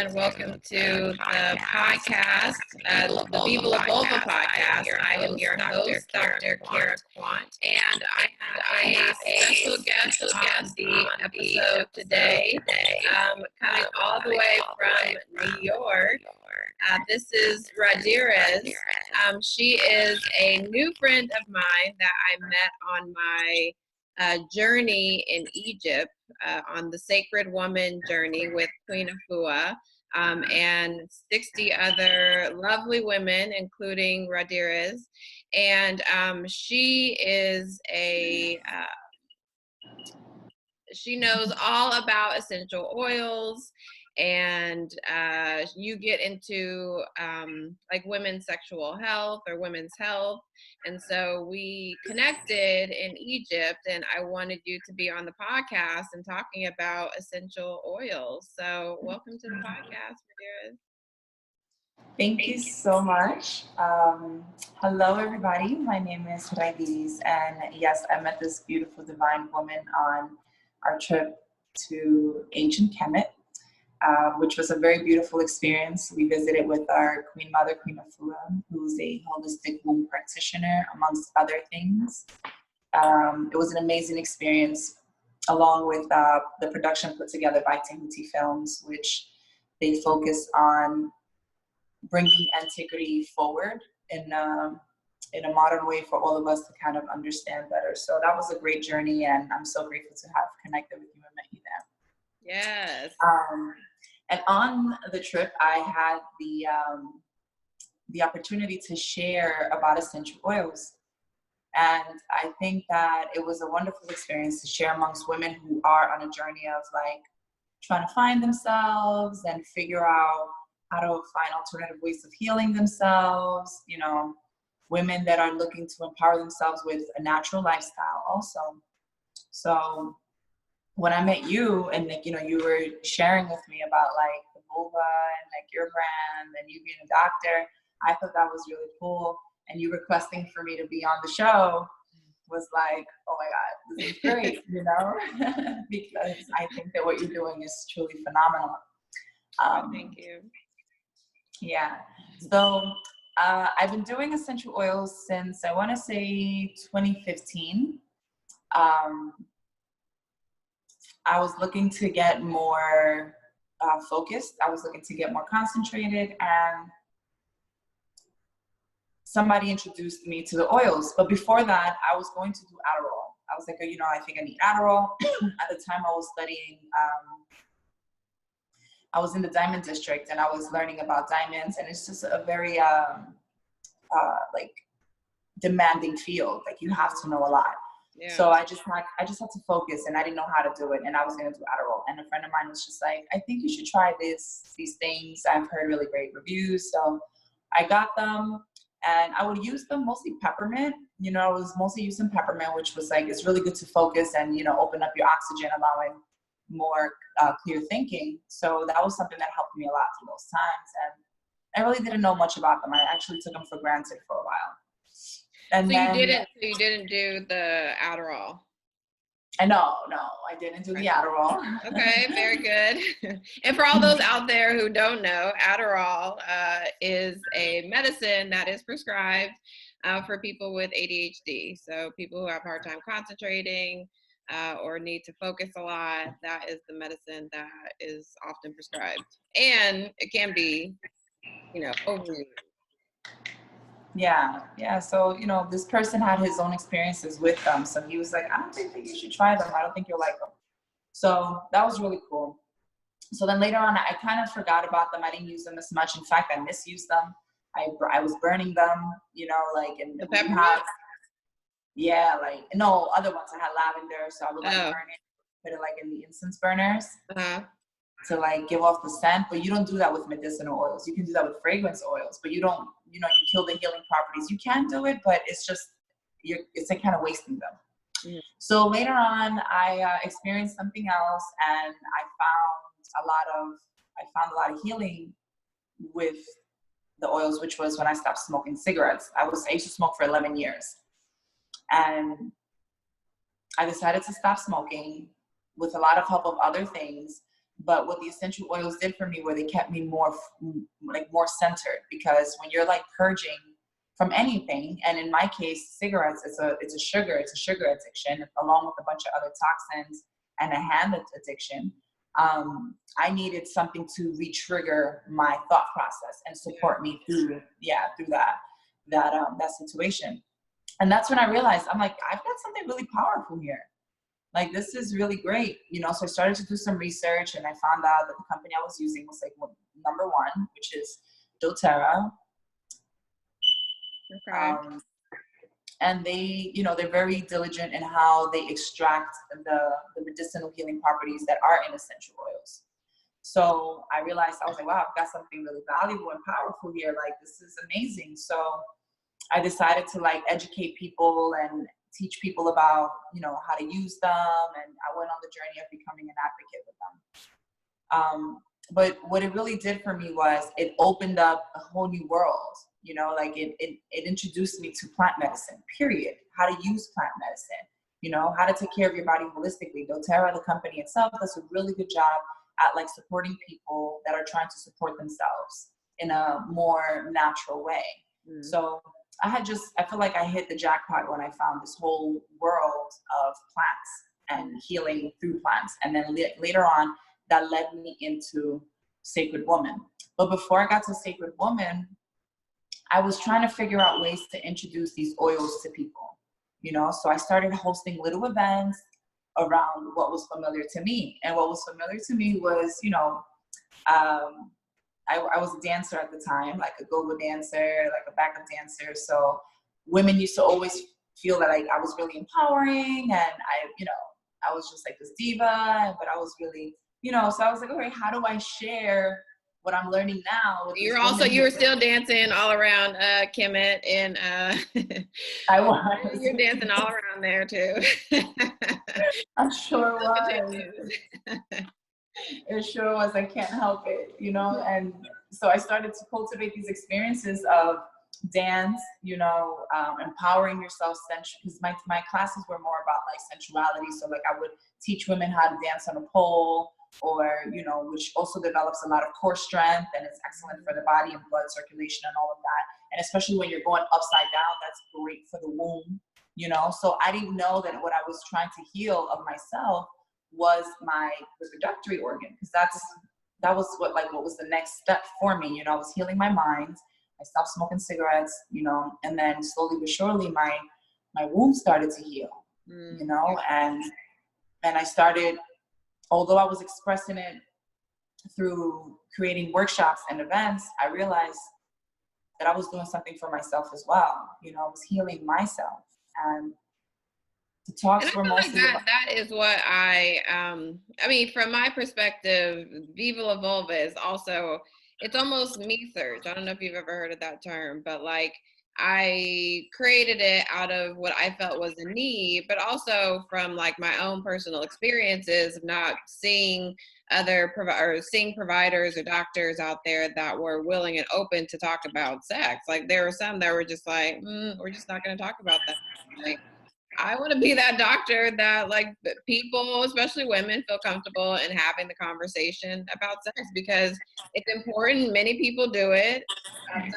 and welcome to the podcast, the Viva La Vulva podcast. I am your host, Dr. Cara Quant, and I have a special guest on the episode today, coming all the way from New York. This is Raidirys. She is a new friend of mine that I met on my journey in Egypt, on the Sacred Woman journey with Queen Afua, and 60 other lovely women, including Raidirys. And she is she knows all about essential oils, and you get into like women's sexual health or women's health. And so we connected in Egypt, and I wanted you to be on the podcast and talking about essential oils. So welcome to the podcast, Raidirys. Thank you so much. Hello, everybody. My name is Raidirys, and yes, I met this beautiful divine woman on our trip to ancient Kemet, which was a very beautiful experience. We visited with our Queen Mother, Queen Afua, who's a holistic womb practitioner, amongst other things. It was an amazing experience, along with the production put together by Tahuti Films, which they focus on bringing antiquity forward in a modern way for all of us to kind of understand better. So that was a great journey, and I'm so grateful to have connected with you and met you there. Yes. And on the trip, I had the opportunity to share about essential oils. And I think that it was a wonderful experience to share amongst women who are on a journey of like trying to find themselves and figure out how to find alternative ways of healing themselves, you know, women that are looking to empower themselves with a natural lifestyle also. So when I met you, and like, you know, you were sharing with me about like the vulva and like your brand and you being a doctor, I thought that was really cool. And you requesting for me to be on the show was like, oh my God, this is great, you know, because I think that what you're doing is truly phenomenal. Thank you. Yeah. So I've been doing essential oils since, I want to say 2015. I was looking to get more focused. I was looking to get more concentrated, and somebody introduced me to the oils. But before that, I was going to do Adderall. I was like, oh, you know, I think I need Adderall. At the time I was studying, I was in the diamond district, and I was learning about diamonds, and it's just a very like demanding field. Like you have to know a lot. Yeah. So I just had to focus, and I didn't know how to do it, and I was going to do Adderall. And a friend of mine was just like, I think you should try these things. I've heard really great reviews. So I got them, and I would use them mostly peppermint. You know, I was mostly using peppermint, which was like, it's really good to focus and, you know, open up your oxygen, allowing more clear thinking. So that was something that helped me a lot through those times. And I really didn't know much about them. I actually took them for granted for a while. And so then, you didn't do the Adderall? No, I didn't do the Adderall. Okay, very good. And for all those out there who don't know, Adderall is a medicine that is prescribed for people with ADHD. So people who have a hard time concentrating or need to focus a lot, that is the medicine that is often prescribed. And it can be, you know, overused. Yeah. So, you know, this person had his own experiences with them. So he was like, I don't think that you should try them. I don't think you'll like them. So that was really cool. So then later on, I kind of forgot about them. I didn't use them as much. In fact, I misused them. I was burning them, you know, like in the peppermint. Yeah, like, no, other ones. I had lavender. So I would like burn it, put it like in the incense burners. To like give off the scent, but you don't do that with medicinal oils. You can do that with fragrance oils, but you don't, you know, you kill the healing properties. You can do it, but it's just, it's like kind of wasting them. Mm. So later on, I experienced something else, and I found a lot of healing with the oils, which was when I stopped smoking cigarettes. I used to smoke for 11 years, and I decided to stop smoking with a lot of help of other things. But what the essential oils did for me were they kept me more centered, because when you're like purging from anything, and in my case, cigarettes, it's a sugar addiction, along with a bunch of other toxins and a hand addiction. I needed something to re-trigger my thought process and support me through that situation. And that's when I realized, I'm like, I've got something really powerful here. Like, this is really great, So I started to do some research, and I found out that the company I was using was like number one, which is doTERRA. Okay. And they, they're very diligent in how they extract the medicinal healing properties that are in essential oils. So I realized, I was like, wow, I've got something really valuable and powerful here. Like, this is amazing. So I decided to like educate people and teach people about, how to use them. And I went on the journey of becoming an advocate with them. But what it really did for me was it opened up a whole new world, like it introduced me to plant medicine, period. How to use plant medicine, how to take care of your body holistically. doTERRA, the company itself, does a really good job at like supporting people that are trying to support themselves in a more natural way. So I feel like I hit the jackpot when I found this whole world of plants and healing through plants. And then later on, that led me into Sacred Woman. But before I got to Sacred Woman, I was trying to figure out ways to introduce these oils to people, So I started hosting little events around what was familiar to me. And what was familiar to me was, I was a dancer at the time, like a go-go dancer, like a backup dancer. So women used to always feel that I was really empowering, and I was just like this diva, but I was really, so I was like, okay, how do I share what I'm learning now? With you were still dancing all around Kemet, and I was. You're dancing all around there too. I sure was. It sure was. I can't help it, And so I started to cultivate these experiences of dance, empowering yourself, because my classes were more about like sensuality. So like I would teach women how to dance on a pole, or which also develops a lot of core strength, and it's excellent for the body and blood circulation and all of that. And especially when you're going upside down, that's great for the womb, So I didn't know that what I was trying to heal of myself was my reproductory organ, because that was what was the next step for me. I was healing my mind. I stopped smoking cigarettes, and then slowly but surely my womb started to heal, and I started, although I was expressing it through creating workshops and events, I realized that I was doing something for myself as well. I was healing myself, and the talks were mostly like that is what I mean, from my perspective, Viva La Vulva is also, it's almost me search. I don't know if you've ever heard of that term, but like I created it out of what I felt was a need, but also from like my own personal experiences of not seeing seeing providers or doctors out there that were willing and open to talk about sex. Like there were some that were just like, we're just not going to talk about that. Like, I want to be that doctor that like people, especially women, feel comfortable in having the conversation about sex, because it's important. Many people do it.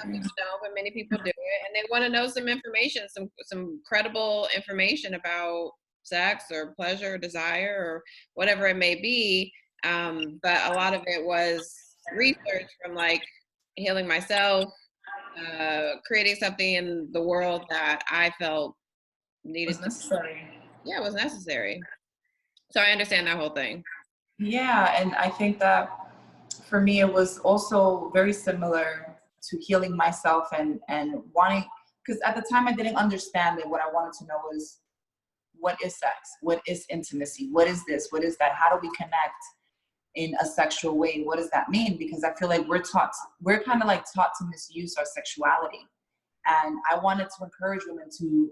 Some people don't, but many people do it, and they want to know some information, some credible information about sex or pleasure or desire or whatever it may be. But a lot of it was research from like healing myself, creating something in the world that I felt needed necessary. Yeah, it was necessary. So I understand that whole thing. Yeah, and I think that for me it was also very similar to healing myself and wanting, because at the time I didn't understand it. What I wanted to know was, what is sex? What is intimacy? What is this? What is that? How do we connect in a sexual way? What does that mean? Because I feel like we're kind of like taught to misuse our sexuality. And I wanted to encourage women to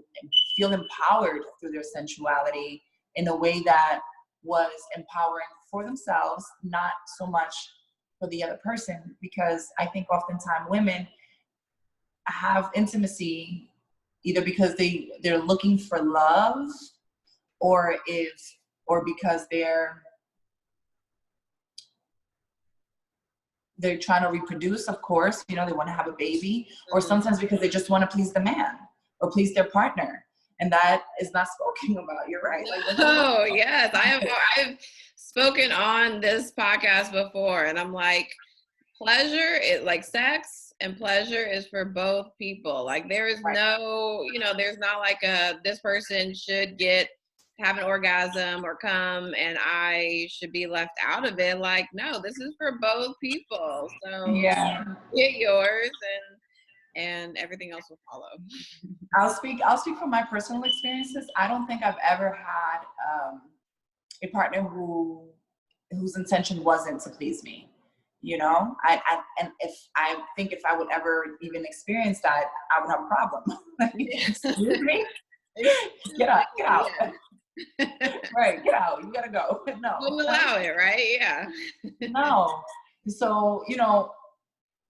feel empowered through their sensuality in a way that was empowering for themselves, not so much for the other person. Because I think oftentimes women have intimacy either because they're looking for love, or because they're they're trying to reproduce, of course, you know, they want to have a baby, or Mm-hmm. sometimes because they just want to please the man or please their partner. And that is not spoken about. You're right. Like, oh, yes. I've spoken on this podcast before, and I'm like, pleasure is like sex and pleasure is for both people. Like there is no, you know, there's not like this person should have an orgasm or come and I should be left out of it. Like, no, this is for both people. So yeah, get yours and everything else will follow. I'll speak from my personal experiences. I don't think I've ever had a partner whose intention wasn't to please me. You know, and if I would ever even experience that, I would have a problem. Excuse me? Get out. Yeah. Right, get out. You gotta go. No. Wouldn't allow it, right? Yeah. No. So, you know,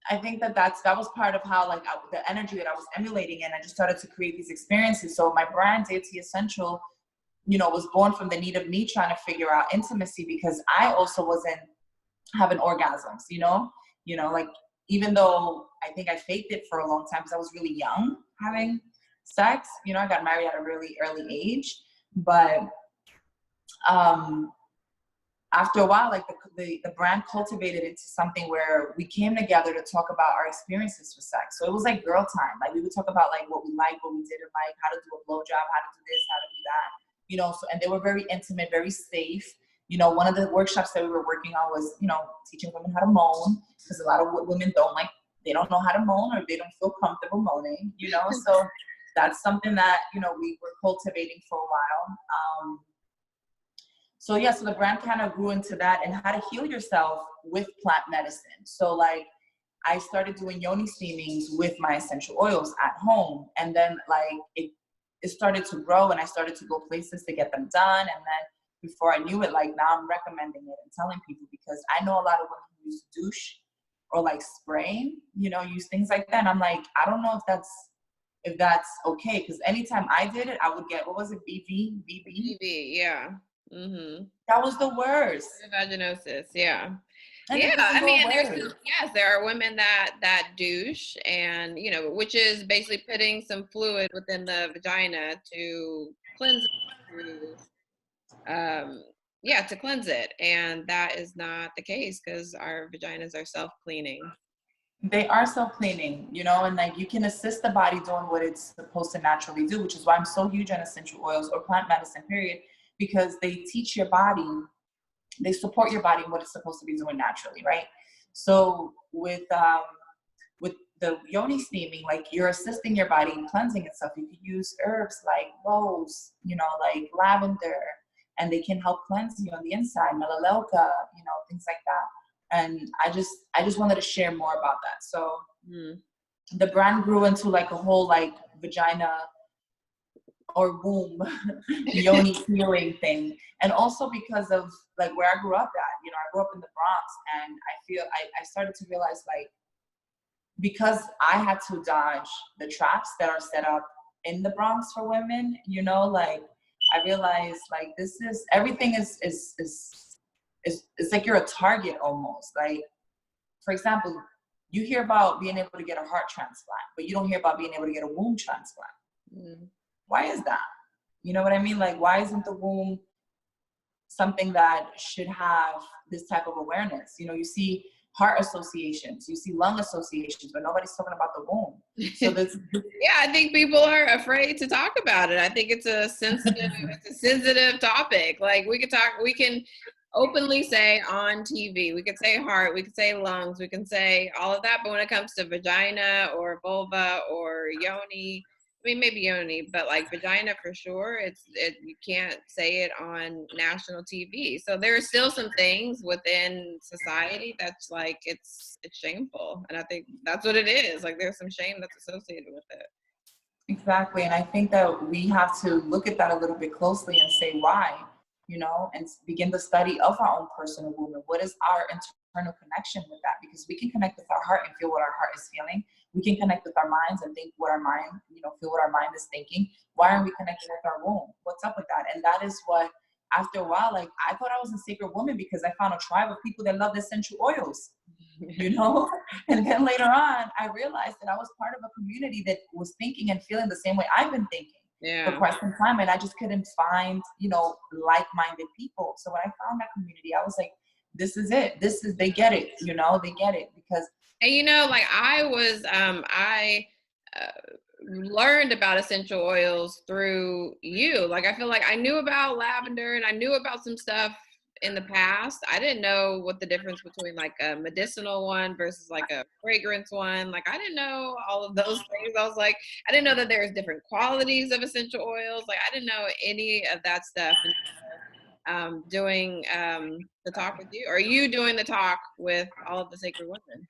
I think that was part of how like the energy that I was emulating, and I just started to create these experiences. So my brand, Deity Essential, you know, was born from the need of me trying to figure out intimacy, because I also wasn't having orgasms, you know, like even though I think I faked it for a long time because I was really young having sex, you know, I got married at a really early age, but after a while, like the brand cultivated into something where we came together to talk about our experiences with sex. So it was like girl time. Like we would talk about like what we like, what we didn't like, how to do a blowjob, how to do this, how to do that, you know. So, and they were very intimate, very safe. You know, one of the workshops that we were working on was, you know, teaching women how to moan, because a lot of women they don't know how to moan, or they don't feel comfortable moaning, you know. So that's something that, you know, we were cultivating for a while. So yeah, so the brand kind of grew into that, and how to heal yourself with plant medicine. So like I started doing yoni steamings with my essential oils at home, and then like it started to grow, and I started to go places to get them done. And then before I knew it, like now I'm recommending it and telling people, because I know a lot of women who use douche or like spraying, you know, use things like that. And I'm like, I don't know if that's okay, because anytime I did it, I would get, what was it, BV, yeah. Mm-hmm. That was the worst. Vaginosis, yeah. And yeah, I mean, there are women that douche, and you know, which is basically putting some fluid within the vagina to cleanse it, to cleanse it, and that is not the case, because our vaginas are self-cleaning. They are self-cleaning, you know, and like you can assist the body doing what it's supposed to naturally do, which is why I'm so huge on essential oils or plant medicine, period, because they teach your body, they support your body in what it's supposed to be doing naturally, right? So with the yoni steaming, like you're assisting your body in cleansing itself. You can use herbs like rose, you know, like lavender, and they can help cleanse you on the inside, melaleuca, you know, things like that. And I just wanted to share more about that. So the brand grew into like a whole like vagina or womb yoni healing thing. And also because of like where I grew up at, you know, I grew up in the Bronx, and I started to realize, like, because I had to dodge the traps that are set up in the Bronx for women, you know, like I realized like everything is like you're a target almost. Like, for example, you hear about being able to get a heart transplant, but you don't hear about being able to get a womb transplant. Why is that? You know what I mean? Like, why isn't the womb something that should have this type of awareness? You know, you see heart associations, you see lung associations, but nobody's talking about the womb. So yeah, I think people are afraid to talk about it. I think it's a sensitive topic. Like we can openly say on TV, we could say heart, we could say lungs, we can say all of that, but when it comes to vagina or vulva or yoni, I mean, maybe yoni, but like vagina for sure, you can't say it on national TV. So there are still some things within society that's like it's shameful, and I think that's what it is. Like there's some shame that's associated with it. Exactly, and I think that we have to look at that a little bit closely and say why, you know, and begin the study of our own personal movement. What is our internal connection with that? Because we can connect with our heart and feel what our heart is feeling. We can connect with our minds and think what our mind, you know, feel what our mind is thinking. Why aren't we connecting with our womb? What's up with that? And that is what, after a while, like I thought I was a sacred woman because I found a tribe of people that love essential oils. you know? And then later on, I realized that I was part of a community that was thinking and feeling the same way I've been thinking for Yeah. quite some time. And I just couldn't find, you know, like-minded people. So when I found that community, I was like, this is it. They get it, you know, they get it. Because And you know, like I learned about essential oils through you. Like I feel like I knew about lavender and I knew about some stuff in the past. I didn't know what the difference between like a medicinal one versus like a fragrance one. Like I didn't know all of those things. I was like, I didn't know that there's different qualities of essential oils. Like I didn't know any of that stuff. Doing the talk with you, or are you doing the talk with all of the sacred women?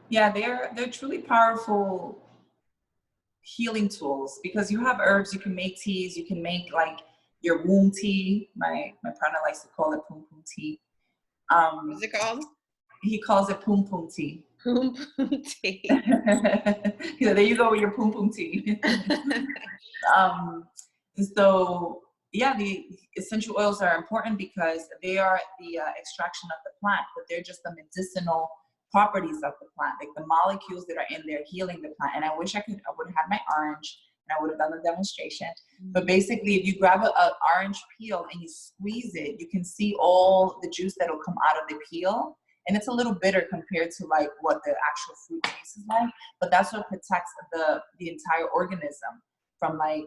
yeah, they're truly powerful healing tools, because you have herbs, you can make teas, you can make like your womb tea. My partner likes to call it pum pum tea. What's it called? He calls it pum pum tea. Pum pum tea. Yeah, there you go with your pum pum tea. So yeah, the essential oils are important because they are the extraction of the plant, but they're just the medicinal properties of the plant, like the molecules that are in there healing the plant. And I wish I would have had my orange and I would have done the demonstration. But basically, if you grab an orange peel and you squeeze it, you can see all the juice that will come out of the peel. And it's a little bitter compared to like what the actual fruit tastes like, but that's what protects the entire organism from like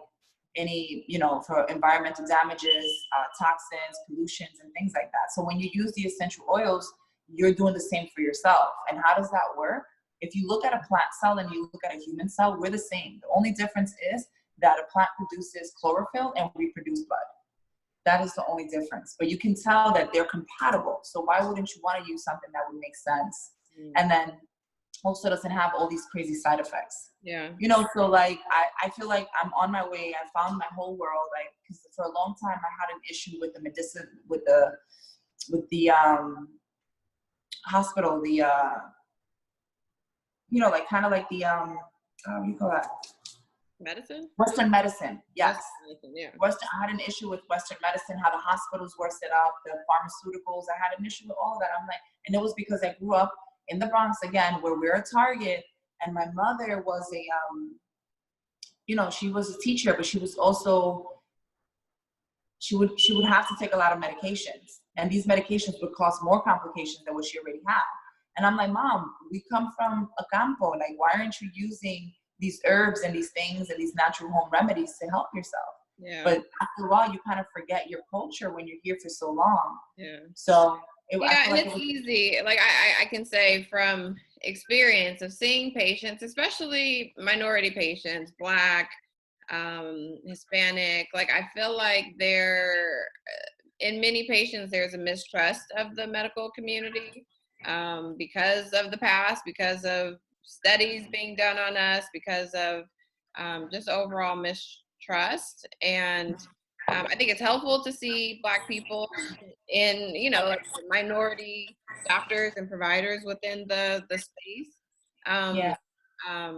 any, you know, for environmental damages, toxins, pollutions, and things like that. So when you use the essential oils, you're doing the same for yourself. And how does that work? If you look at a plant cell and you look at a human cell, we're the same. The only difference is that a plant produces chlorophyll and we produce blood. That is the only difference. But you can tell that they're compatible. So why wouldn't you want to use something that would make sense? And then also doesn't have all these crazy side effects. Yeah. You know, so like I feel like I'm on my way. I found my whole world. Like, because for a long time I had an issue with the medicine, with the hospital, the you know, like kind of like the what do you call that? Medicine? Western medicine. Yes. Medicine, yeah. I had an issue with Western medicine, how the hospitals were set up, the pharmaceuticals. I had an issue with all of that. I'm like, and it was because I grew up in the Bronx again, where we're a target. And my mother was a, you know, she was a teacher, but she was also, she would have to take a lot of medications. And these medications would cause more complications than what she already had. And I'm like, Mom, we come from a campo. Like, why aren't you using these herbs and these things and these natural home remedies to help yourself? Yeah. But after a while, you kind of forget your culture when you're here for so long. Yeah. So yeah, and it's easy. Like I can say from experience of seeing patients, especially minority patients, Black, Hispanic, like I feel like in many patients, there's a mistrust of the medical community because of the past, because of studies being done on us, because of just overall mistrust. And I think it's helpful to see Black people in, you know, like minority doctors and providers within the space. Yeah,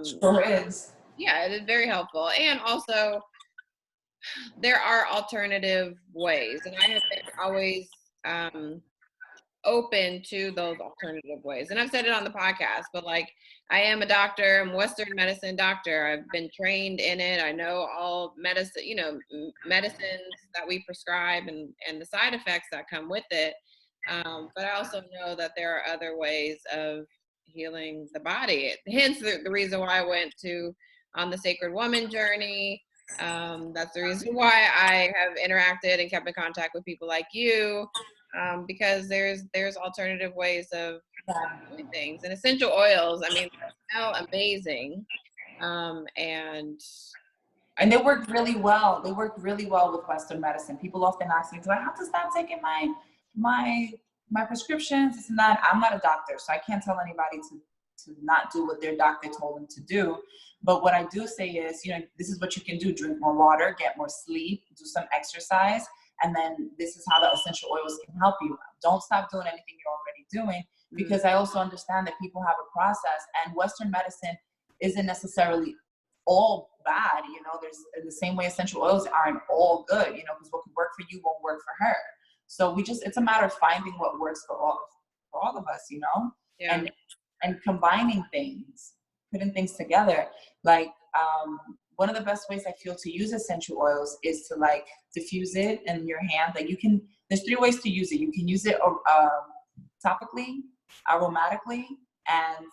sure is. Yeah, it is very helpful. And also, there are alternative ways, and I have been always open to those alternative ways. And I've said it on the podcast, but like I am a doctor, I'm a Western medicine doctor. I've been trained in it. I know all medicine, you know, medicines that we prescribe and the side effects that come with it. But I also know that there are other ways of healing the body. Hence the reason why I went on the Sacred Woman journey. That's the reason why I have interacted and kept in contact with people like you. Because there's alternative ways of doing things, and essential oils, I mean, they smell amazing, and they work really well. They work really well with Western medicine. People often ask me, do I have to stop taking my prescriptions, this and that? I'm not a doctor, so I can't tell anybody to not do what their doctor told them to do. But what I do say is, you know, this is what you can do. Drink more water, get more sleep, do some exercise. And then this is how the essential oils can help you. Don't stop doing anything you're already doing, because I also understand that people have a process, and Western medicine isn't necessarily all bad. You know, there's in the same way essential oils aren't all good, you know, because what could work for you won't work for her. So it's a matter of finding what works for all of us, you know? Yeah. and combining things, putting things together. Like one of the best ways I feel to use essential oils is to like diffuse it in your hand. Like there's 3 ways to use it. You can use it topically, aromatically, and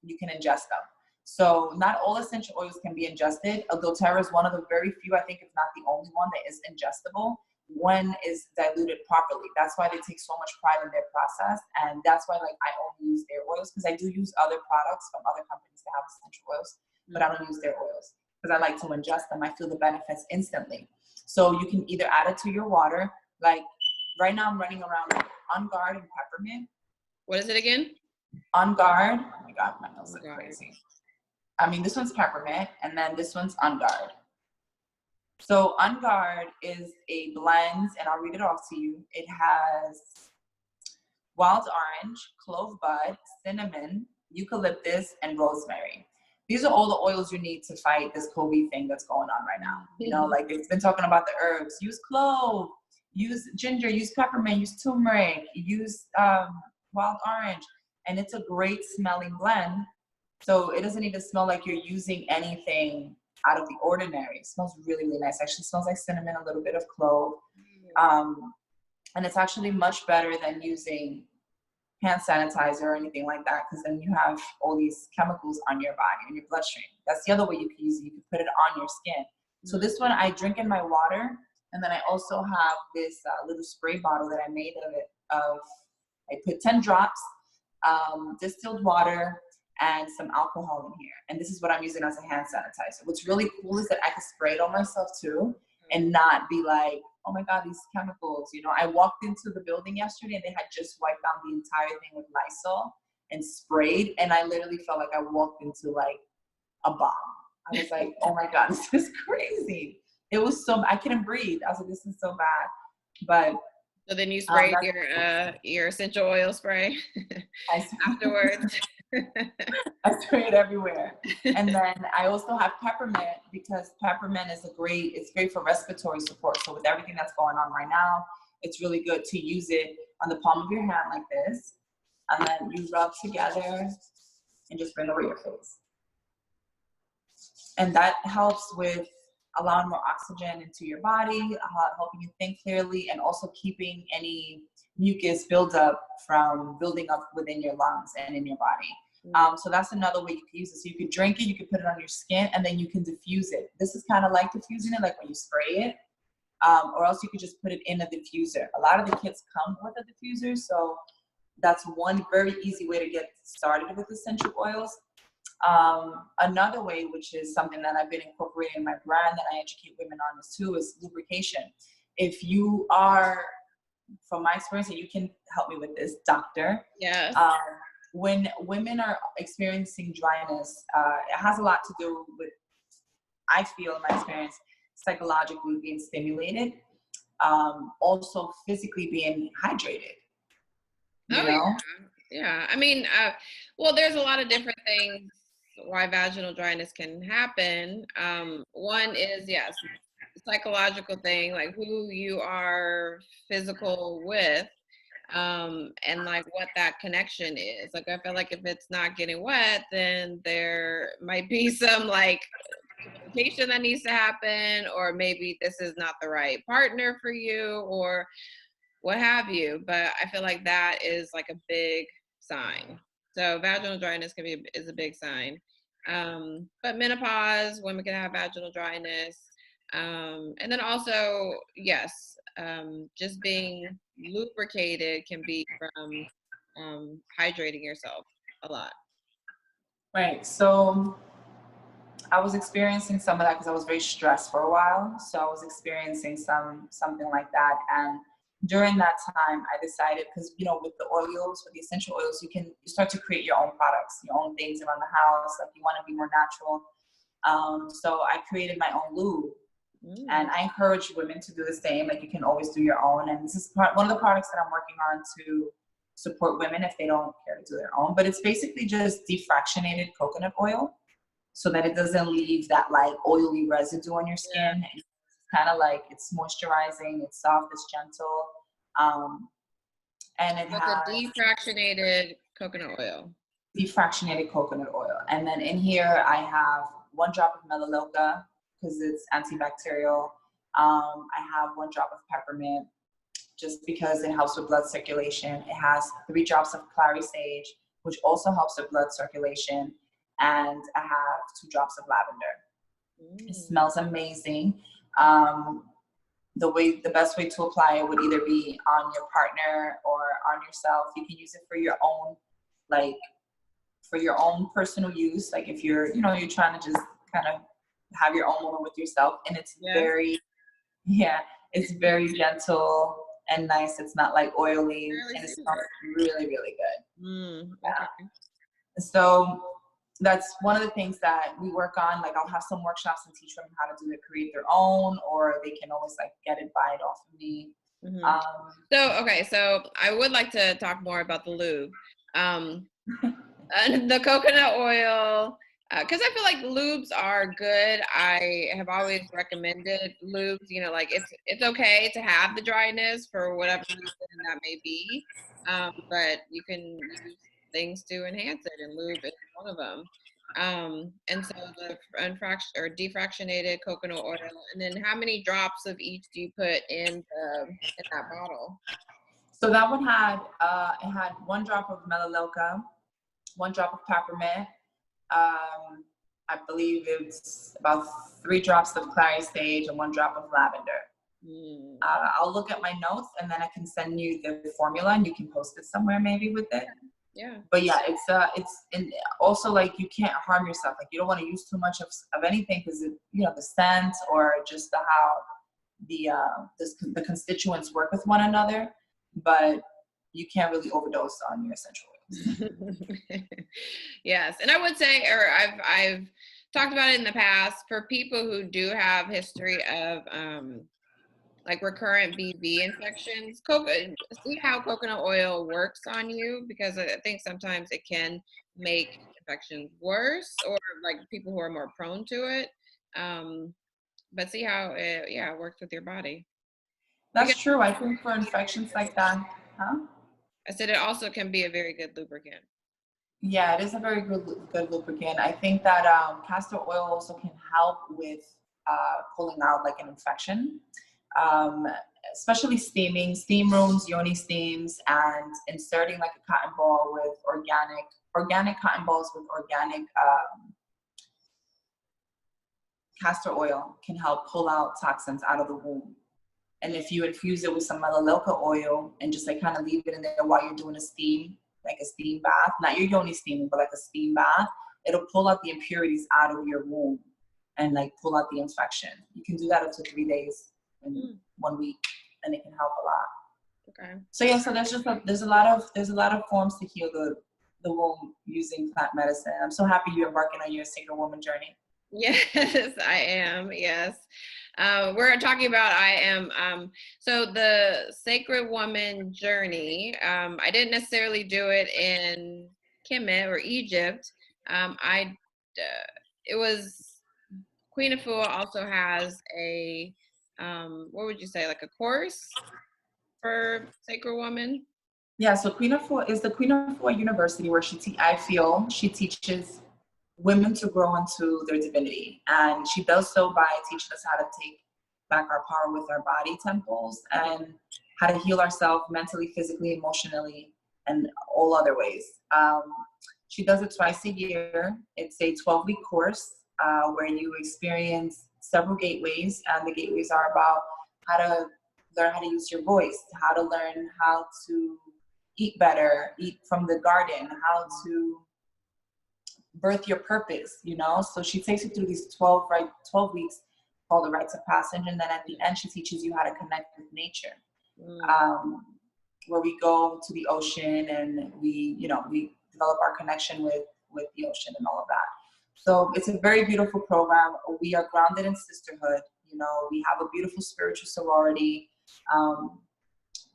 you can ingest them. So not all essential oils can be ingested. doTERRA is one of the very few, I think if not the only one, that is ingestible when is diluted properly. That's why they take so much pride in their process. And that's why like I only use their oils, because I do use other products from other companies that have essential oils, but I don't use their oils because I like to ingest them. I feel the benefits instantly. So you can either add it to your water. Like right now I'm running around with On Guard and peppermint. What is it again? On Guard. Oh my God, my nails look On Guard. crazy. I mean, this one's peppermint, and then this one's On Guard. So On Guard is a blend, and I'll read it off to you. It has wild orange, clove bud, cinnamon, eucalyptus, and rosemary. These are all the oils you need to fight this COVID thing that's going on right now. You know, like it's been talking about the herbs. Use clove, use ginger, use peppermint, use turmeric, use wild orange. And it's a great smelling blend. So it doesn't even smell like you're using anything out of the ordinary. It smells really, really nice. Actually smells like cinnamon, a little bit of clove. And it's actually much better than using hand sanitizer or anything like that, because then you have all these chemicals on your body, in your bloodstream. That's the other way you can use it. You can put it on your skin. So this one I drink in my water, and then I also have this little spray bottle that I made I put 10 drops, distilled water, and some alcohol in here. And this is what I'm using as a hand sanitizer. What's really cool is that I can spray it on myself too and not be like, oh my God, these chemicals. You know, I walked into the building yesterday and they had just wiped down the entire thing with Lysol and sprayed. And I literally felt like I walked into like a bomb. I was like, oh my God, this is crazy. It was so, I couldn't breathe. I was like, this is so bad. But so then you sprayed your essential oil spray afterwards. I spray it everywhere. And then I also have peppermint, because peppermint is it's great for respiratory support. So with everything that's going on right now, it's really good to use it on the palm of your hand like this. And then you rub together and just bring over your face. And that helps with allowing more oxygen into your body, helping you think clearly, and also keeping any mucus buildup from building up within your lungs and in your body. So that's another way you can use it. So you can drink it, you can put it on your skin, and then you can diffuse it. This is kind of like diffusing it, like when you spray it, or else you could just put it in a diffuser. A lot of the kits come with a diffuser, so that's one very easy way to get started with essential oils. Another way, which is something that I've been incorporating in my brand that I educate women on this too, is lubrication. If you are, from my experience, and you can help me with this, doctor. Yes. When women are experiencing dryness, it has a lot to do with, I feel in my experience, psychologically being stimulated, also physically being hydrated. You know? Yeah. I mean, well, there's a lot of different things why vaginal dryness can happen. One is, yes, psychological thing, like who you are physical with, and like what that connection is. Like, I feel like if it's not getting wet, then there might be some like communication that needs to happen, or maybe this is not the right partner for you, or what have you. But I feel like that is like a big sign. So vaginal dryness is a big sign. But menopause, women can have vaginal dryness. And then also, yes, just being lubricated can be from hydrating yourself a lot. Right. So I was experiencing some of that because I was very stressed for a while. So I was experiencing something like that. And during that time, I decided, because, you know, with the oils, with the essential oils, you start to create your own products, your own things around the house. Like, you want to be more natural. So I created my own lube. And I encourage women to do the same. Like, you can always do your own. And this is one of the products that I'm working on to support women if they don't care to do their own. But it's basically just defractionated coconut oil, so that it doesn't leave that like oily residue on your skin. Yeah. It's kind of like, it's moisturizing, it's soft, it's gentle. And it has a defractionated coconut oil. Defractionated coconut oil. And then in here, I have 1 drop of melaleuca because it's antibacterial. I have 1 drop of peppermint just because it helps with blood circulation. It has 3 drops of clary sage, which also helps with blood circulation. And I have 2 drops of lavender. It smells amazing. The best way to apply it would either be on your partner or on yourself. You can use it for your own, for your own personal use. Like if you're trying to just kind of have your own moment with yourself. And it's it's very gentle and nice. It's not like oily, and it smells really, really good. Okay. So that's one of the things that we work on. Like I'll have some workshops and teach them how to do it, create their own, or they can always like get it, buy it off of me. So I would like to talk more about the lube. And the coconut oil, because I feel like lubes are good. I have always recommended lubes. Like it's okay to have the dryness for whatever reason that may be, but you can use things to enhance it, and lube is one of them. And so the defractionated coconut oil, and then how many drops of each do you put in that bottle? So that one had it had 1 drop of melaleuca, 1 drop of peppermint. I believe it's about 3 drops of clary sage and 1 drop of lavender. I'll look at my notes and then I can send you the formula and you can post it somewhere maybe with it. Yeah. But yeah, it's and also like you can't harm yourself. Like you don't want to use too much of anything because the scent or just how the constituents work with one another. But you can't really overdose on your essential oils. Yes, and I would say, or I've talked about it in the past, for people who do have history of like recurrent BV infections, see how coconut oil works on you, because I think sometimes it can make infections worse, or like people who are more prone to it. But see how it works with your body. That's true. I think for infections like that, I said it also can be a very good lubricant. Yeah, it is a very good lubricant. I think that castor oil also can help with pulling out like an infection, especially steaming, steam rooms, yoni steams, and inserting like a cotton ball with organic cotton balls with organic castor oil can help pull out toxins out of the womb. And if you infuse it with some melaleuca oil and just like kind of leave it in there while you're doing a steam, like a steam bath, not your yoni steaming, but like a steam bath, it'll pull out the impurities out of your womb and like pull out the infection. You can do that up to 3 days in 1 week, and it can help a lot. Okay. So yeah, so there's a lot of forms to heal the womb using plant medicine. I'm so happy you're embarking on your Sacred Woman journey. Yes, I am. Yes. We're talking about so the Sacred Woman journey. I didn't necessarily do it in Kemet or Egypt. It was Queen Afua also has a what would you say, like a course for Sacred Woman? Yeah, so Queen Afua is the Queen Afua University where I feel she teaches women to grow into their divinity, and she does so by teaching us how to take back our power with our body temples and how to heal ourselves mentally, physically, emotionally, and all other ways. She does it twice a year. It's a 12-week course where you experience several gateways, and the gateways are about how to learn how to use your voice, how to learn how to eat better, eat from the garden, how to birth your purpose, So she takes you through these 12 weeks called the rites of passage, and then at the end she teaches you how to connect with nature, where we go to the ocean and we develop our connection with the ocean and all of that. So it's a very beautiful program. We are grounded in sisterhood. We have a beautiful spiritual sorority.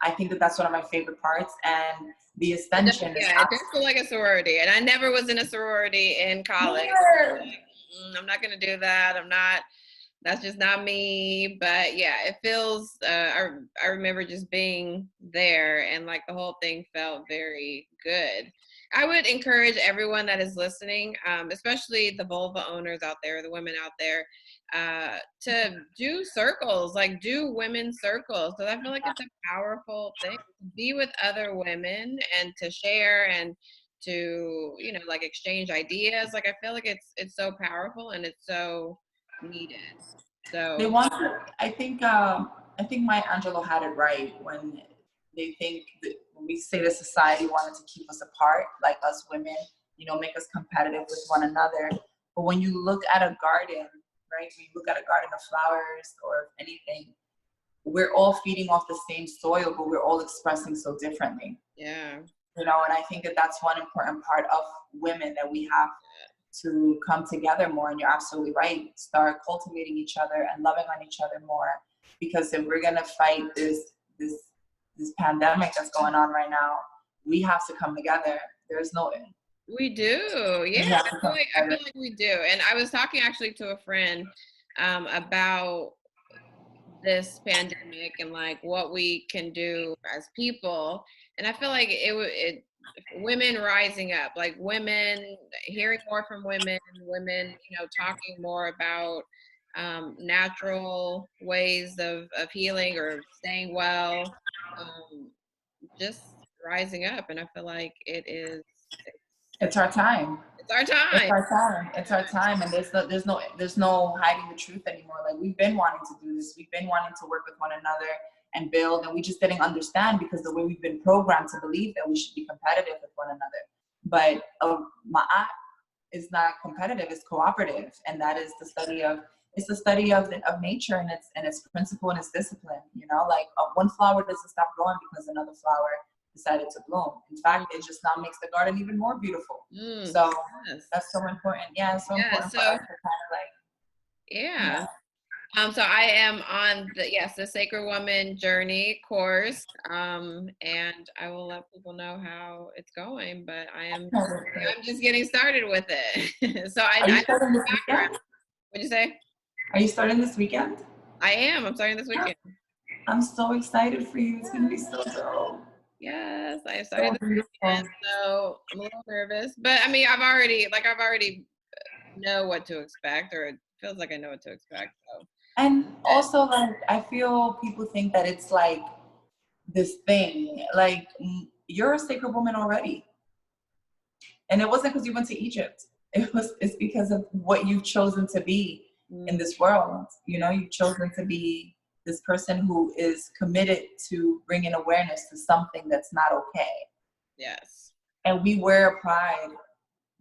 I think that's one of my favorite parts, and the ascension. It does feel like a sorority, and I never was in a sorority in college. I'm not going to do that. That's just not me. But yeah, it feels. I remember just being there, and like the whole thing felt very good. I would encourage everyone that is listening, especially the vulva owners out there, the women out there, to do circles, like do women's circles. So I feel like it's a powerful thing to be with other women and to share and to, you know, like exchange ideas. Like I feel like it's so powerful and it's so needed. They So want to, I think Maya Angelou had it right when they think that when we say the society wanted to keep us apart, like us women, you know, make us competitive with one another. But when you look at a garden, right, when you look at a garden of flowers or anything, we're all feeding off the same soil, but we're all expressing so differently. yeah. You know, and I think that that's one important part of women that we have to come together more. And you're absolutely right. Start cultivating each other and loving on each other more. Because if we're gonna fight this pandemic that's going on right now, we have to come together. There's no. We do, yeah. I feel like we do. And I was talking actually to a friend about this pandemic and like what we can do as people. And I feel like women rising up, like women hearing more from women, you know, talking more about natural ways of healing or staying well, just rising up. And I feel like It's our time. It's our It's time. our time. It's our time, and there's no hiding the truth anymore. Like we've been wanting to do this. We've been wanting to work with one another and build, and we just didn't understand because the way we've been programmed to believe that we should be competitive with one another. But Ma'at is not competitive; it's cooperative, and that is the study of. It's the study of nature and its principle and its discipline. You know, like one flower doesn't stop growing because another flower decided to bloom. In fact, it just now makes the garden even more beautiful. So Yes. that's so important. Yeah, it's so important for us to kind of like. Yeah. So I am on the Sacred Woman Journey course, and I will let people know how it's going. But I'm just getting started with it. So Are you starting this weekend? What'd you say? Are you starting this weekend? I am. I'm starting this weekend. I'm so excited for you. It's gonna be so dope. Yes, I started this weekend, so I'm a little nervous. But I mean, I've already know what to expect, or it feels like I know what to expect. So. And also, like, I feel people think that it's like this thing. Like, you're a sacred woman already, and it wasn't because you went to Egypt. It's because of what you've chosen to be in this world. You know, you've chosen to be this person who is committed to bringing awareness to something that's not okay. Yes. And we wear pride.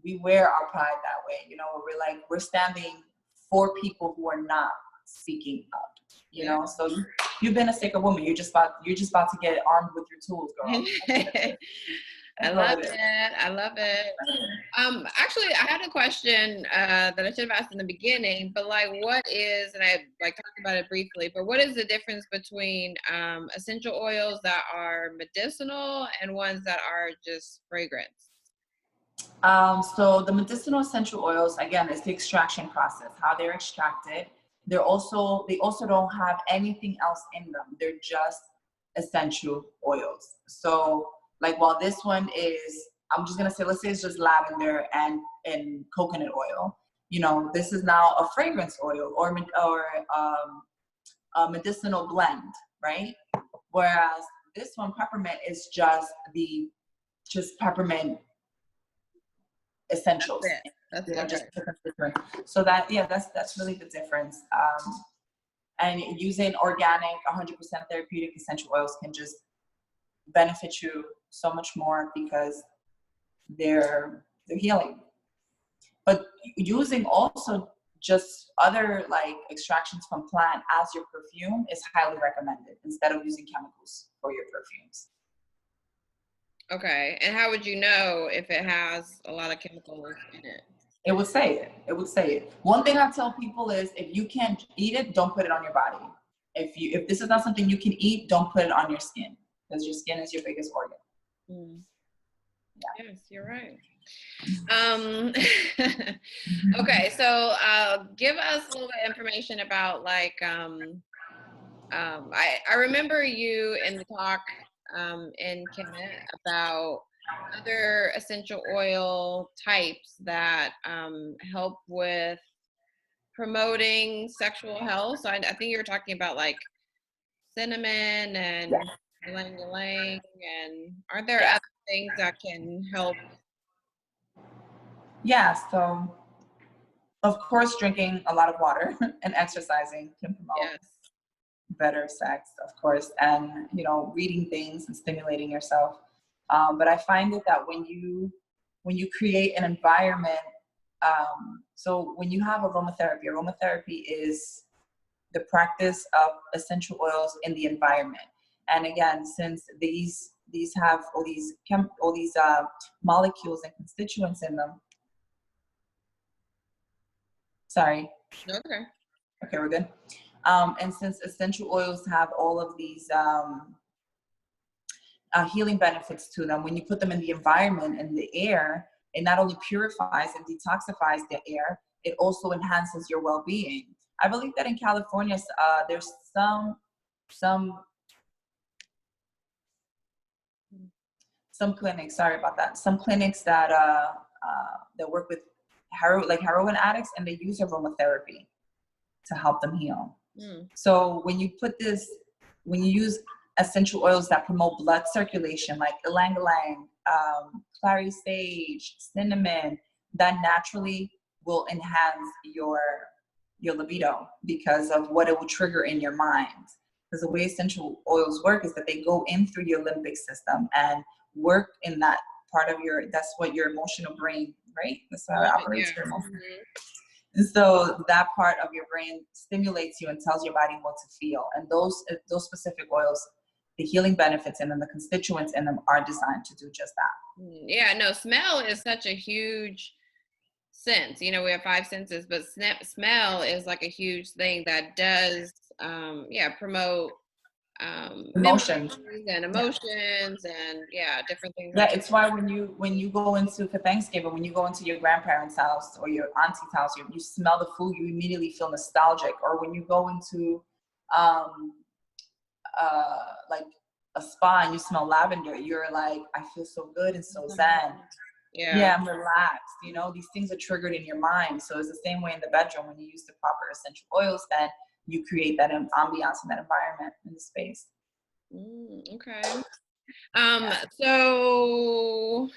We wear our pride that way. You know, we're standing for people who are not speaking up. You know, so you've been a sacred woman. You're just about to get armed with your tools, girl. I love it. I love it. Actually, I had a question that I should have asked in the beginning, but like, what is, and I like talked about it briefly, but what is the difference between essential oils that are medicinal and ones that are just fragrance? So the medicinal essential oils, again, is the extraction process, how they're extracted. They also don't have anything else in them. They're just essential oils. So like while this one is, I'm just gonna say, let's say it's just lavender and coconut oil. You know, this is now a fragrance oil or a medicinal blend, right? Whereas this one, peppermint, is just peppermint essentials. That's you know, just different. So that's really the difference. And using organic, 100% therapeutic essential oils can just benefit you so much more because they're healing. But using also just other like extractions from plant as your perfume is highly recommended instead of using chemicals for your perfumes. Okay. And how would you know if it has a lot of chemicals in it? It would say it. It would say it. One thing I tell people is if you can't eat it, don't put it on your body. If this is not something you can eat, don't put it on your skin because your skin is your biggest organ. Yeah. Yes, you're right. Okay, so give us a little bit of information about like I remember you in the talk in Kemet about other essential oil types that help with promoting sexual health? So I think you were talking about like cinnamon and Yes. ylang ylang, and are there Yes. other things that can help? Yeah. So, of course, drinking a lot of water and exercising can promote Yes. better sex, of course, and reading things and stimulating yourself. But I find it that when you create an environment, so when you have aromatherapy is the practice of essential oils in the environment. And again, since these have all these molecules and constituents in them. Sorry. Okay. Okay, we're good. And since essential oils have all of these healing benefits to them, when you put them in the environment and the air, it not only purifies and detoxifies the air, it also enhances your well-being. I believe that in California, there's some clinics. Sorry about that. Some clinics that work with heroin addicts, and they use aromatherapy to help them heal. So when you use essential oils that promote blood circulation, like ylang ylang, clary sage, cinnamon, that naturally will enhance your libido because of what it will trigger in your mind. Because the way essential oils work is that they go in through your limbic system and work in that part of that's what your emotional brain, right? That's how it operates. Your emotion. And so that part of your brain stimulates you and tells your body what to feel. And those specific oils, the healing benefits in them, the constituents in them are designed to do just that. Yeah, no, smell is such a huge sense. We have 5 senses, but smell is like a huge thing that does, promote Emotions and emotions and different things. Yeah, it's why when you go into for Thanksgiving, when you go into your grandparents' house or your auntie's house, you smell the food, you immediately feel nostalgic. Or when you go into like a spa and you smell lavender, you're like, I feel so good and so zen. Yeah, I'm relaxed. These things are triggered in your mind. So it's the same way in the bedroom. When you use the proper essential oils, then you create that ambiance and that environment in the space. Okay. So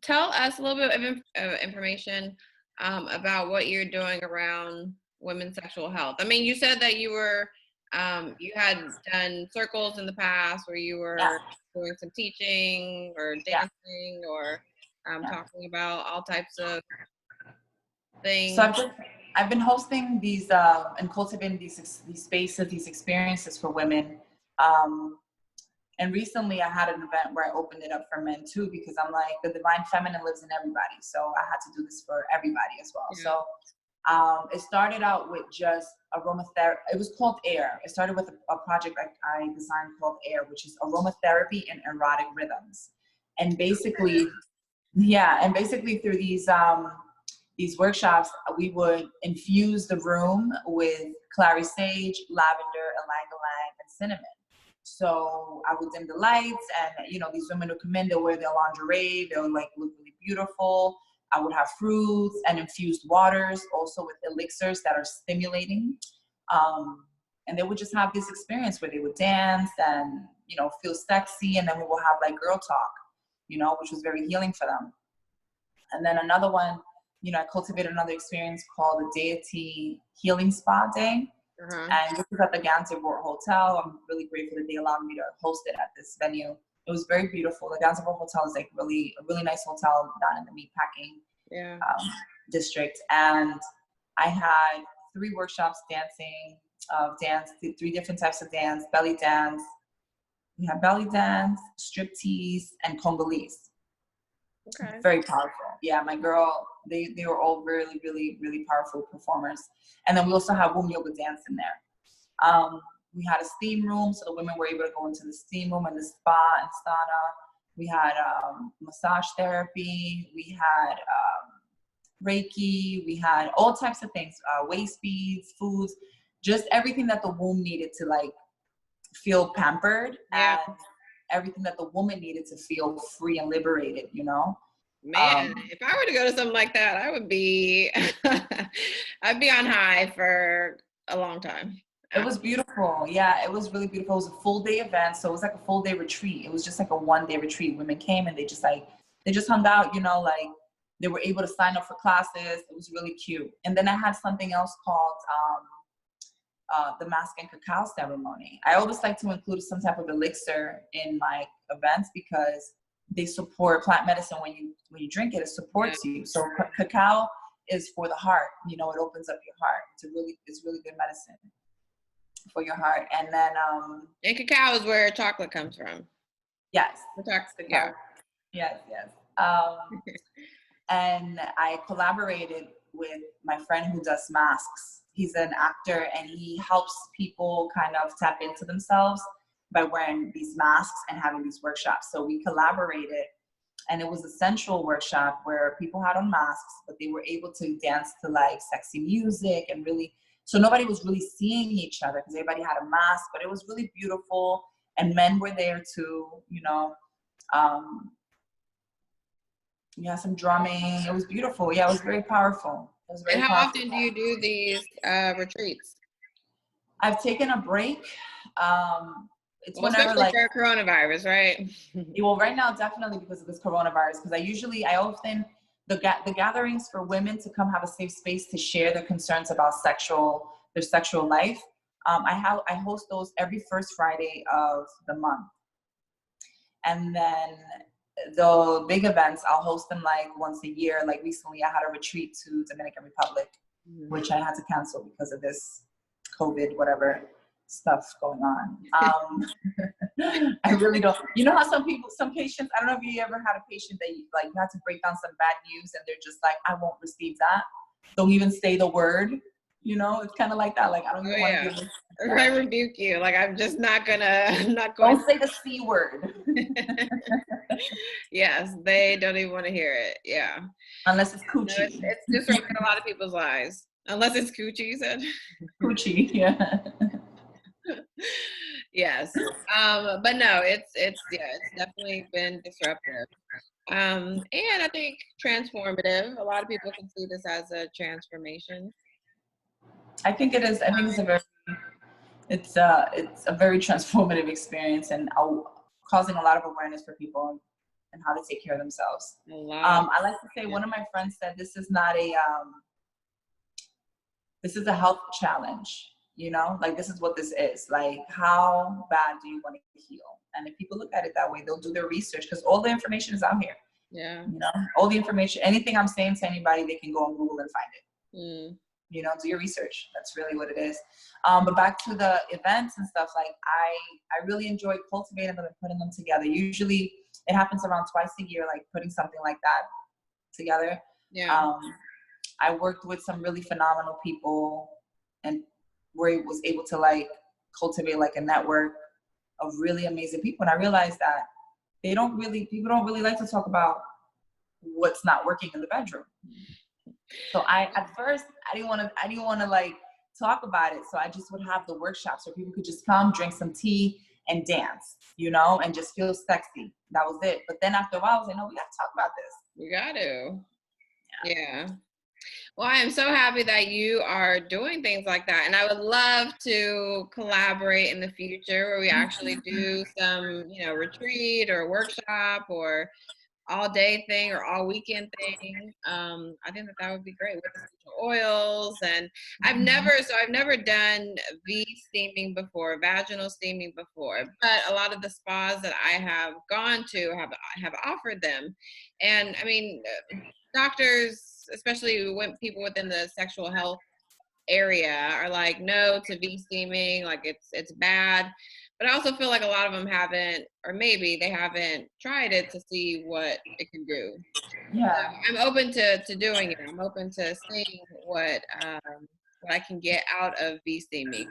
tell us a little bit of information about what you're doing around women's sexual health. I mean, you said that you were you had done circles in the past where you were doing some teaching or dancing or talking about all types of things. So I've been hosting these and cultivating these spaces, these experiences for women. And recently I had an event where I opened it up for men too, because I'm like, the divine feminine lives in everybody. So I had to do this for everybody as well. Yeah. So it started out with just aromatherapy. It was called AIR. It started with a project I designed called AIR, which is aromatherapy and erotic rhythms. And basically, through these workshops, we would infuse the room with clary sage, lavender, ylang ylang, and cinnamon. So I would dim the lights, and these women would come in, they'll wear their lingerie, they'll like look really beautiful. I would have fruits and infused waters, also with elixirs that are stimulating. And they would just have this experience where they would dance and feel sexy, and then we will have like girl talk, which was very healing for them. And then another one, I cultivated another experience called the Deity Healing Spa Day. And this is at the Gansevoort Hotel. I'm really grateful that they allowed me to host it at this venue. It was very beautiful. The Gansevoort Hotel is like a really nice hotel down in the meatpacking district. And I had 3 workshops dancing, 3 different types of dance, belly dance. We had belly dance, striptease, and Congolese. Okay. Very powerful. Yeah, my girl, they were all really, really, really powerful performers. And then we also have womb yoga dance in there. We had a steam room, so the women were able to go into the steam room and the spa and sauna. We had massage therapy. We had Reiki. We had all types of things, waist beads, foods, just everything that the womb needed to like feel pampered. And everything that the woman needed to feel free and liberated, you know? Man, if I were to go to something like that, I would be, I'd be on high for a long time. It was beautiful. Yeah, it was really beautiful. It was a full day event. So it was like a full day retreat. It was just like a 1-day retreat. Women came and they just hung out, you know, like they were able to sign up for classes. It was really cute. And then I had something else called the mask and cacao ceremony. I always like to include some type of elixir in my events because they support plant medicine. When you drink it, it supports you. So cacao is for the heart. You know, it opens up your heart. It's really good medicine for your heart. And then and cacao is where chocolate comes from. Yes. Yeah. Yes. And I collaborated with my friend who does masks. He's an actor and he helps people kind of tap into themselves by wearing these masks and having these workshops. So we collaborated, and it was a sensual workshop where people had on masks, but they were able to dance to like sexy music and really, so nobody was really seeing each other because everybody had a mask, but it was really beautiful. And men were there too, you know. Some drumming. It was beautiful. Yeah, it was very powerful. It was very and how powerful. often do you do these retreats? I've taken a break. It's Well, whenever especially like for coronavirus, right? well, right now definitely because of this coronavirus. Because I often the gatherings for women to come have a safe space to share their concerns about their sexual life. I host those every first Friday of the month, and then the big events I'll host them like once a year. Like recently, I had a retreat to Dominican Republic, which I had to cancel because of this COVID whatever stuff going on. I really don't. You know how some patients, I don't know if you ever had a patient that you had to break down some bad news and they're just like, I won't receive that. Don't even say the word. You know, it's kind of like that. Like, I don't even want to give this. Or I rebuke you. Like, I'm just not going. Don't say the C word. Yes, they don't even want to hear it. Yeah. Unless it's coochie. No, it's disrupting a lot of people's lives. Unless it's coochie, you said? Coochie, yeah. Yes. But no, it's definitely been disruptive. And I think transformative. A lot of people can see this as a transformation. I think it is. I think it's a very transformative experience and causing a lot of awareness for people and how to take care of themselves. I like to say, one of my friends said, this is not this is a health challenge, you know, like this is what this is. Like, how bad do you want to heal? And if people look at it that way, they'll do their research because all the information is out here. Yeah. You know, all the information, anything I'm saying to anybody, they can go on Google and find it. You know, do your research. That's really what it is. But back to the events and stuff, like I really enjoy cultivating them and putting them together. Usually it happens around twice a year, like putting something like that together. Yeah. I worked with some really phenomenal people and was able to like cultivate like a network of really amazing people. And I realized that people don't really like to talk about what's not working in the bedroom. So at first I didn't want to like talk about it. So I just would have the workshops where people could just come, drink some tea and dance, you know, and just feel sexy. That was it. But then after a while I was like, no, we got to talk about this. We got to. Yeah. Well, I am so happy that you are doing things like that. And I would love to collaborate in the future where we actually do some, retreat or workshop or all day thing or all weekend thing. I think that would be great with essential oils. And I've never done steaming before, vaginal steaming before, but a lot of the spas that I have gone to have offered them. And I mean, doctors, especially when people within the sexual health area, are like, no to steaming, like it's bad. But I also feel like a lot of them haven't, or maybe they haven't tried it to see what it can do. Yeah. So I'm open to doing it. I'm open to seeing what I can get out of steaming.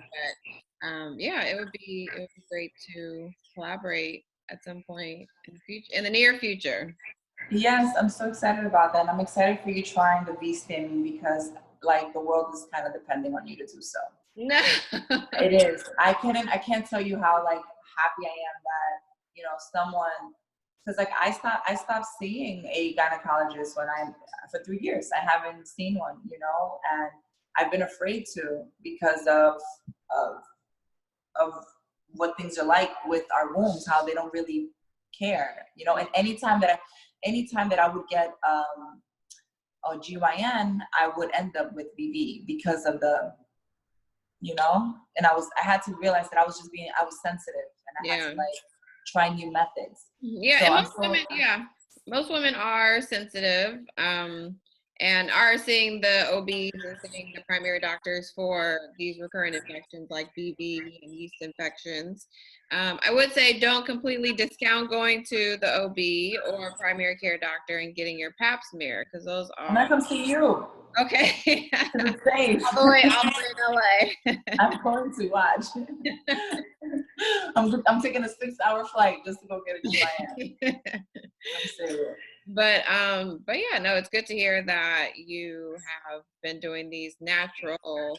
But it would be great to collaborate at some point in the near future. Yes, I'm so excited about that. And I'm excited for you trying the steaming because like the world is kind of depending on you to do so. No. It is. I can't tell you how like happy I am that, someone, because like I stopped seeing a gynecologist for 3 years. I haven't seen one, and I've been afraid to because of what things are like with our wombs, how they don't really care, and anytime that I would get a GYN, I would end up with BV because of the, and I had to realize that I was sensitive, and I had to like try new methods. Yeah, so and most women are sensitive, and are seeing the OBs and seeing the primary doctors for these recurrent infections like BV and yeast infections. I would say don't completely discount going to the OB or primary care doctor and getting your pap smear, because those are. I'm not going to see you. Okay. It's safe. All the way in LA. I'm going to watch. I'm taking a 6-hour flight just to go get a GYN. I'm serious. But yeah, no, it's good to hear that you have been doing these natural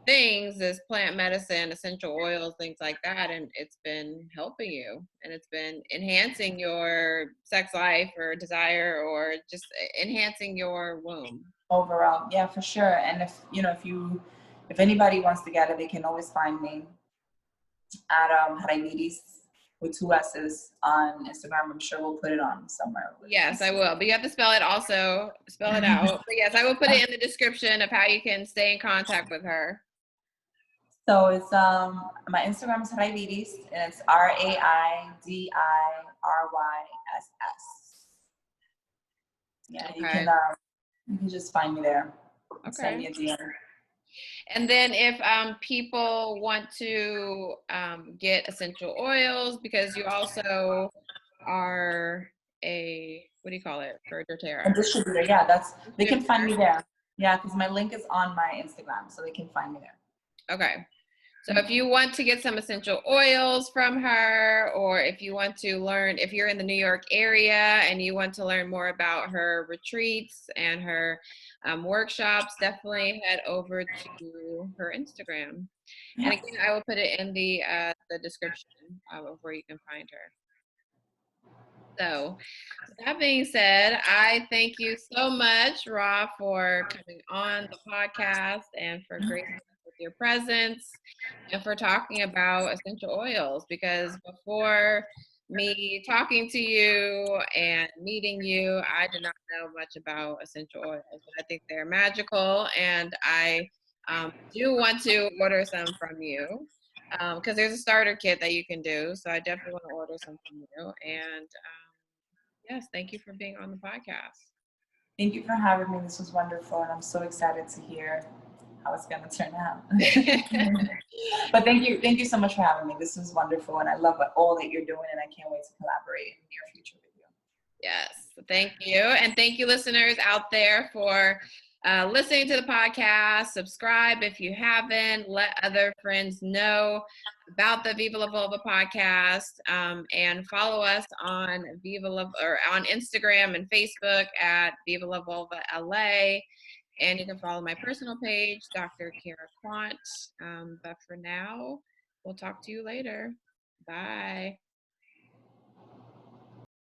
things, this plant medicine, essential oils, things like that, and it's been helping you, and it's been enhancing your sex life or desire, or just enhancing your womb overall. Yeah, for sure. And if anybody wants to get it, they can always find me at Raidirys with 2 S's on Instagram. I'm sure we'll put it on somewhere. Yes, I will. But you have to spell it out. But yes, I will put it in the description of how you can stay in contact with her. So it's my Instagram is Raidirys, and it's RAIDIRYSS. Yeah, Okay. you can just find me there. Okay. Send me a DM. And then if people want to get essential oils, because you also are a, what do you call it, for doTERRA? A distributor, yeah, they can find me there. Yeah, because my link is on my Instagram, so they can find me there. Okay. So if you want to get some essential oils from her, or if you want to learn, if you're in the New York area and you want to learn more about her retreats and her workshops, definitely head over to her Instagram. Yeah. And again, I will put it in the description of where you can find her. So that being said, I thank you so much, Ra, for coming on the podcast and for gracing us with your presence and for talking about essential oils, because before me talking to you and meeting you, I did not know much about essential oils, but I think they're magical, and I do want to order some from you because there's a starter kit that you can do. So I definitely want to order some from you. And yes, thank you for being on the podcast. Thank you for having me. This was wonderful, and I'm so excited to hear how it's going to turn out. But thank you so much for having me. This was wonderful, and I love all that you're doing, and I can't wait to collaborate in the near future with you. Yes, thank you. And thank you, listeners out there, for listening to the podcast. Subscribe if you haven't. Let other friends know about the Viva La Vulva podcast, and follow us on on Instagram and Facebook at Viva La Vulva LA. And you can follow my personal page, Dr. Cara Quant. But for now, we'll talk to you later. Bye.